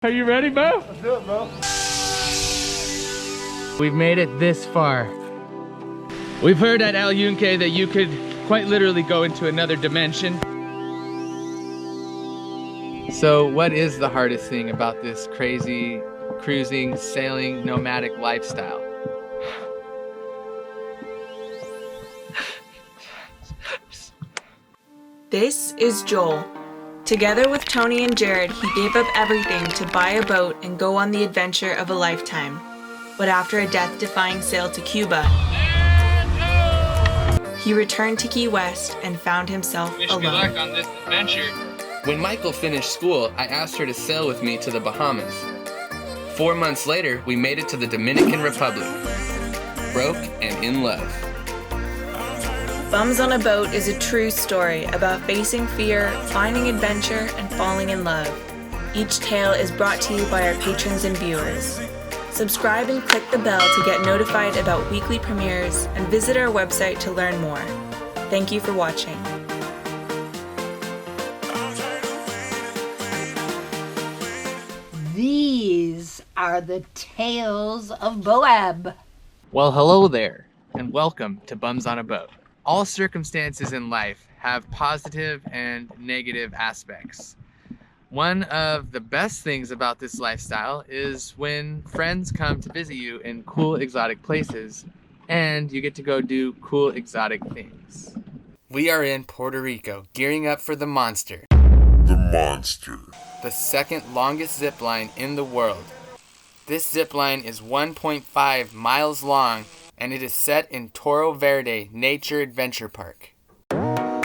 Are you ready, Bo? Let's do it, bro. We've made it this far. We've heard at Al Yunque that you could quite literally go into another dimension. So what is the hardest thing about this crazy cruising, sailing, nomadic lifestyle? This is Joel. Together with Tony and Jared, he gave up everything to buy a boat and go on the adventure of a lifetime. But after a death-defying sail to Cuba, he returned to Key West and found himself alone. Wish me luck on this adventure. When Michael finished school, I asked her to sail with me to the Bahamas. 4 months later, we made it to the Dominican Republic. Broke and in love. Bums on a Boat is a true story about facing fear, finding adventure, and falling in love. Each tale is brought to you by our patrons and viewers. Subscribe and click the bell to get notified about weekly premieres and visit our website to learn more. Thank you for watching. These are the tales of Boab. Well, hello there, and welcome to Bums on a Boat. All circumstances in life have positive and negative aspects. One of the best things about this lifestyle is when friends come to visit you in cool exotic places and you get to go do cool exotic things. We are in Puerto Rico, gearing up for the Monster. The Monster. The second longest zip line in the world. This zip line is 1.5 miles long and it is set in Toro Verde Nature Adventure Park. What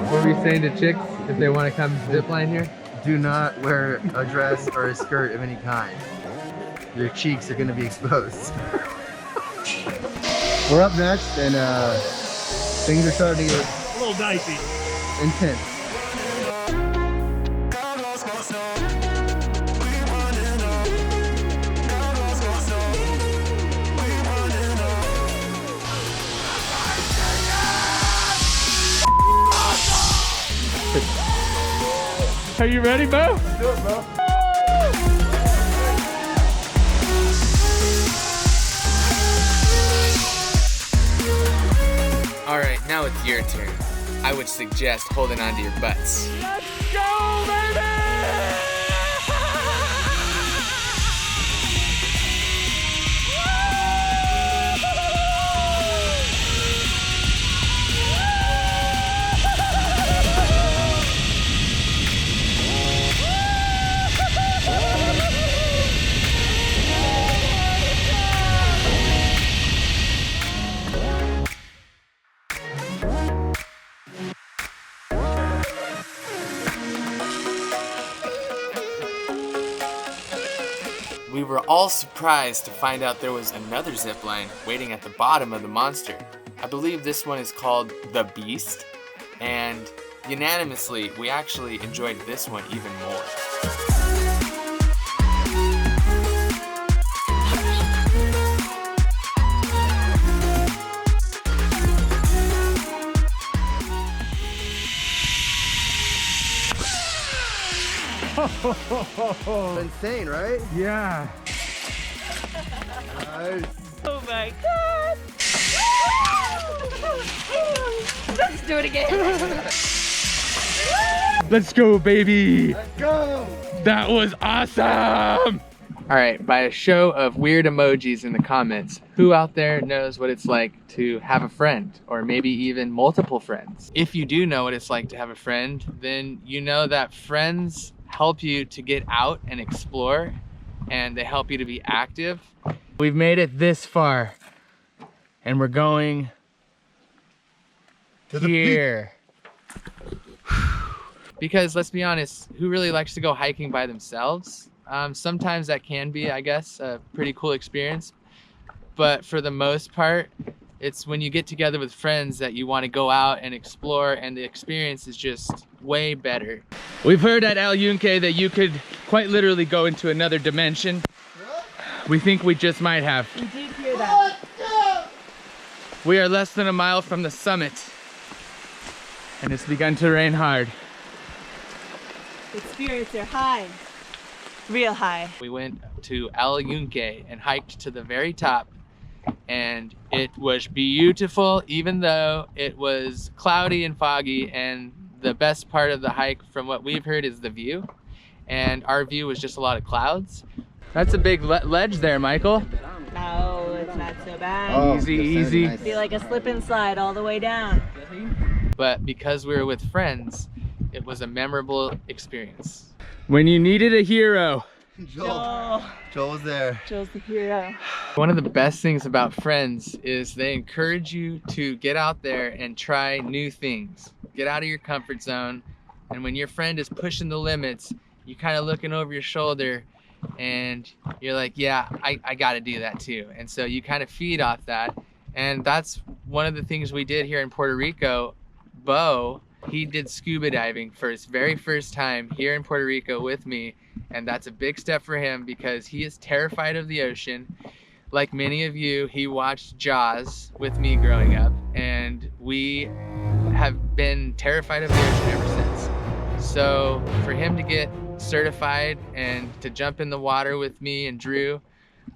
were you saying to chicks if they want to come zip line here? Do not wear a dress or a skirt of any kind. Your cheeks are going to be exposed. We're up next, and things are starting to get A little dicey. intense. Are you ready, Bo? Let's do it, bro. Alright, now it's your turn. I would suggest holding on to your butts. Let's go, baby! We were all surprised to find out there was another zip line waiting at the bottom of the Monster. I believe this one is called The Beast, and unanimously, we actually enjoyed this one even more. Insane, right? Yeah. Nice. Oh my god! Let's do it again. Let's go, baby! Let's go! That was awesome! Alright, by a show of weird emojis in the comments, who out there knows what it's like to have a friend, or maybe even multiple friends? If you do know what it's like to have a friend, then you know that friends help you to get out and explore, and they help you to be active. We've made it this far, and we're going To the here. Because let's be honest, who really likes to go hiking by themselves? Sometimes that can be, I guess, a pretty cool experience. But for the most part, it's when you get together with friends that you want to go out and explore, and the experience is just way better. We've heard at Al Yunque that you could quite literally go into another dimension. We think we just might have. We did hear that. We are less than a mile from the summit. and it's begun to rain hard. The spirits are high. Real high. We went to El Yunque and hiked to the very top, and it was beautiful even though it was cloudy and foggy, and the best part of the hike from what we've heard is the view, and our view was just a lot of clouds. That's a big ledge there, Michael. No, it's not so bad. Oh, Easy, that's easy. nice. Be like a slip and slide all the way down. But because we were with friends, it was a memorable experience. When you needed a hero. Joel was there. Joel's the hero. One of the best things about friends is they encourage you to get out there and try new things. Get out of your comfort zone. And when your friend is pushing the limits, you kind of looking over your shoulder and you're like, yeah, I got to do that too. And so you kind of feed off that. And that's one of the things we did here in Puerto Rico. Bo, he did scuba diving for his very first time here in Puerto Rico with me, and that's a big step for him because he is terrified of the ocean. Like many of you, he watched Jaws with me growing up, and we have been terrified of the ocean ever since. So for him to get certified and to jump in the water with me and Drew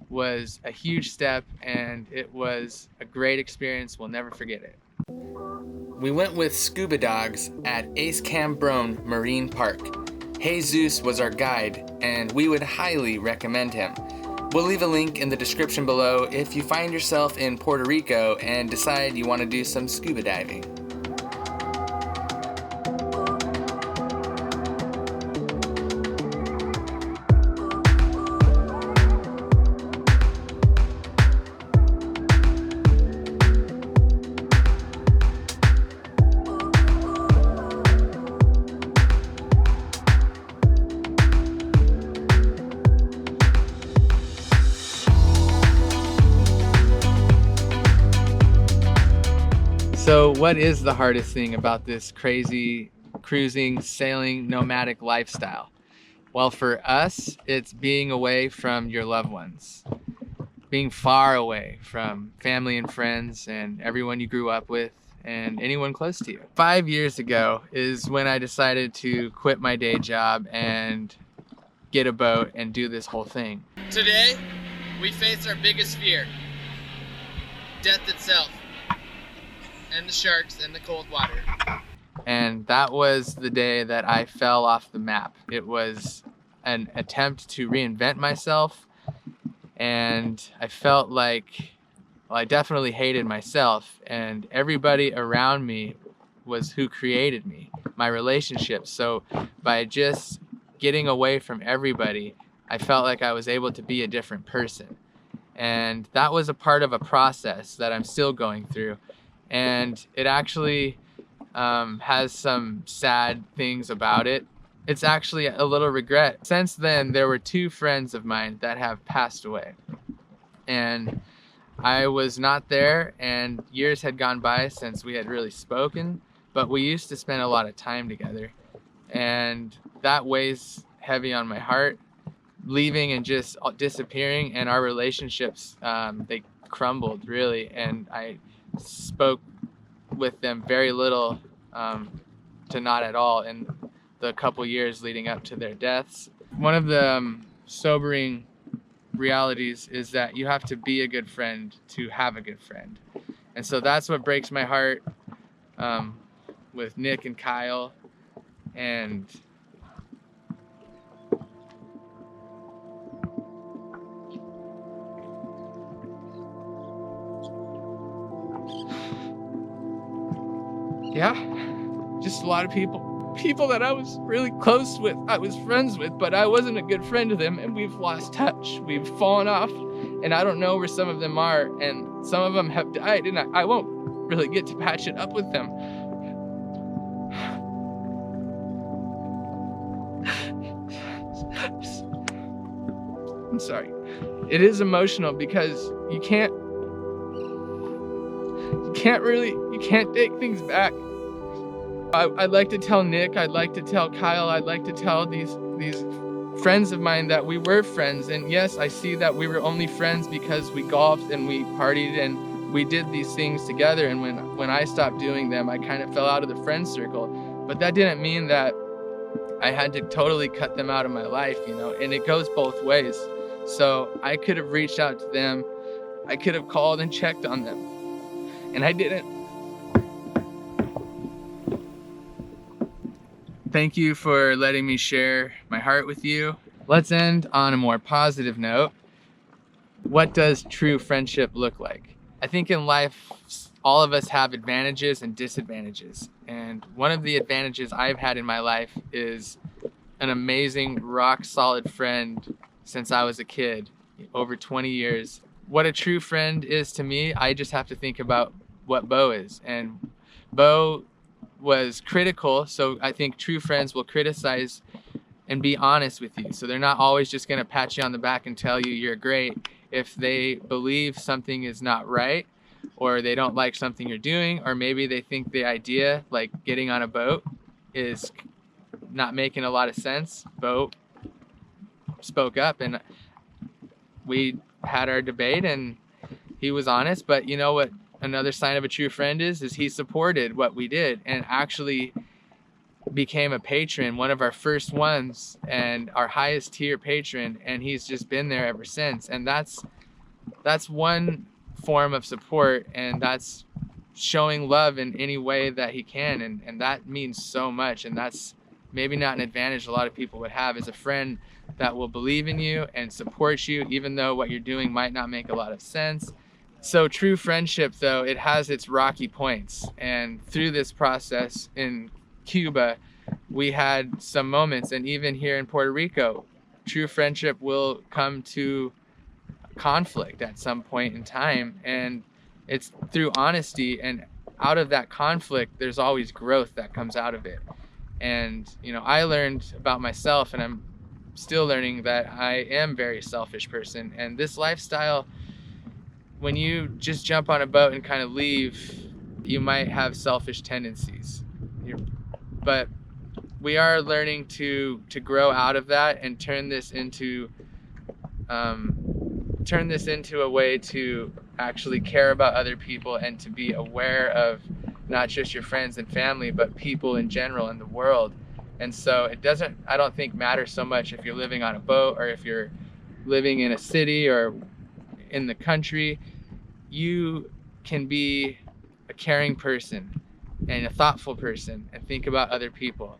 was a huge step, and it was a great experience. We'll never forget it. We went with scuba dogs at Ace Cambron Marine Park. Jesus was our guide, and we would highly recommend him. We'll leave a link in the description below if you find yourself in Puerto Rico and decide you want to do some scuba diving. So what is the hardest thing about this crazy cruising, sailing, nomadic lifestyle? Well, for us, it's being away from your loved ones, being far away from family and friends and everyone you grew up with and anyone close to you. 5 years ago is when I decided to quit my day job and get a boat and do this whole thing. Today, we face our biggest fear, death itself. And the sharks and the cold water. And that was the day that I fell off the map. It was an attempt to reinvent myself, and I felt like, well, I definitely hated myself, and everybody around me was who created me, my relationships. So by just getting away from everybody, I felt like I was able to be a different person. And that was a part of a process that I'm still going through. And it actually has some sad things about it. It's actually a little regret. Since then, there were 2 friends of mine that have passed away. And I was not there, and years had gone by since we had really spoken, but we used to spend a lot of time together. And that weighs heavy on my heart. Leaving and just disappearing, and our relationships, they crumbled really, and I spoke with them very little to not at all in the couple years leading up to their deaths. One of the sobering realities is that you have to be a good friend to have a good friend. And so that's what breaks my heart with Nick and Kyle. And yeah, just a lot of people that I was really close with, I was friends with, but I wasn't a good friend to them, and we've lost touch. We've fallen off, and I don't know where some of them are, and some of them have died, and I won't really get to patch it up with them. I'm sorry. It is emotional because you can't take things back. I'd like to tell Nick, I'd like to tell Kyle, I'd like to tell these friends of mine that we were friends. And yes, I see that we were only friends because we golfed and we partied and we did these things together, and when I stopped doing them, I kind of fell out of the friend circle. But that didn't mean that I had to totally cut them out of my life, you know, and it goes both ways. So I could have reached out to them, I could have called and checked on them, and I didn't. Thank you for letting me share my heart with you. Let's end on a more positive note. What does true friendship look like? I think in life, all of us have advantages and disadvantages. And one of the advantages I've had in my life is an amazing, rock solid friend since I was a kid, over 20 years. What a true friend is to me, I just have to think about what Bo is. And Bo was critical, so I think true friends will criticize and be honest with you. So they're not always just gonna pat you on the back and tell you you're great. If they believe something is not right, or they don't like something you're doing, or maybe they think the idea, like getting on a boat, is not making a lot of sense, Bo spoke up and we had our debate and he was honest. But you know what another sign of a true friend is he supported what we did and actually became a patron, one of our first ones and our highest tier patron, and he's just been there ever since. And that's one form of support, and that's showing love in any way that he can, and that means so much. And that's maybe not an advantage a lot of people would have, is a friend that will believe in you and support you even though what you're doing might not make a lot of sense. So true friendship, though, it has its rocky points, and through this process in Cuba we had some moments, and even here in Puerto Rico, true friendship will come to conflict at some point in time, and it's through honesty, and out of that conflict there's always growth that comes out of it. And you know, I learned about myself, and I'm still learning, that I am a very selfish person, and this lifestyle, when you just jump on a boat and kind of leave, you might have selfish tendencies. But we are learning to grow out of that and turn this into a way to actually care about other people and to be aware of not just your friends and family, but people in general in the world. And so it doesn't, I don't think, matter so much if you're living on a boat or if you're living in a city or in the country. You can be a caring person and a thoughtful person and think about other people,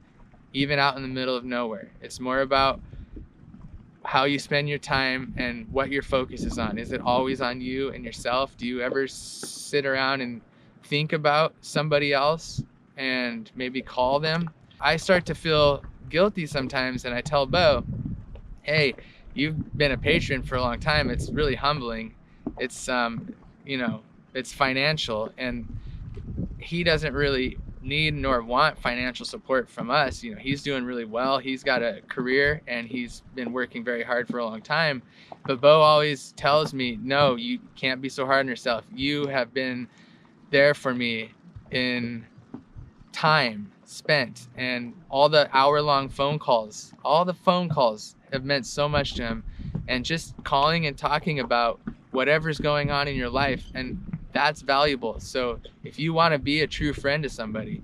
even out in the middle of nowhere. It's more about how you spend your time and what your focus is on. Is it always on you and yourself? Do you ever sit around and think about somebody else and maybe call them? I start to feel guilty sometimes, and I tell Bo, hey, you've been a patron for a long time. It's really humbling. It's you know, it's financial, and he doesn't really need nor want financial support from us. You know, he's doing really well. He's got a career and he's been working very hard for a long time. But Bo always tells me, no, you can't be so hard on yourself. You have been there for me in time spent, and all the hour-long phone calls. All the phone calls have meant so much to him, and just calling and talking about whatever's going on in your life, and that's valuable. So if you want to be a true friend to somebody,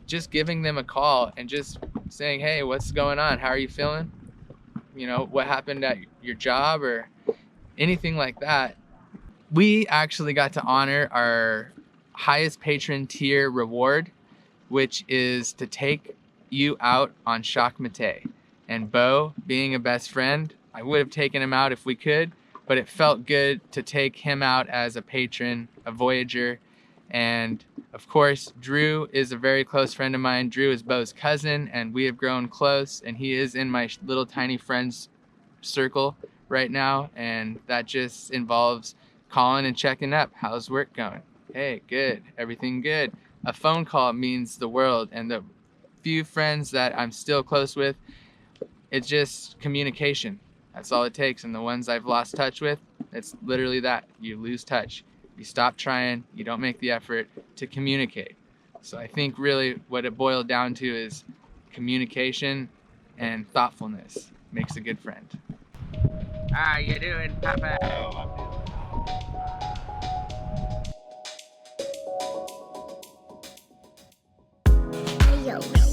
just giving them a call and just saying, hey, what's going on? How are you feeling? You know, what happened at your job or anything like that. We actually got to honor our highest patron tier reward, which is to take you out on Chaque Mate. And Bo, being a best friend, I would have taken him out if we could, but it felt good to take him out as a patron, a Voyager. And of course, Drew is a very close friend of mine. Drew is Bo's cousin, and we have grown close, and he is in my little tiny friends circle right now. And that just involves calling and checking up. How's work going? Hey, good. Everything good. A phone call means the world. And the few friends that I'm still close with, it's just communication. That's all it takes. And the ones I've lost touch with, it's literally that. You lose touch. You stop trying. You don't make the effort to communicate. So I think really what it boiled down to is communication and thoughtfulness makes a good friend. How you doing, Papa? Voyagers.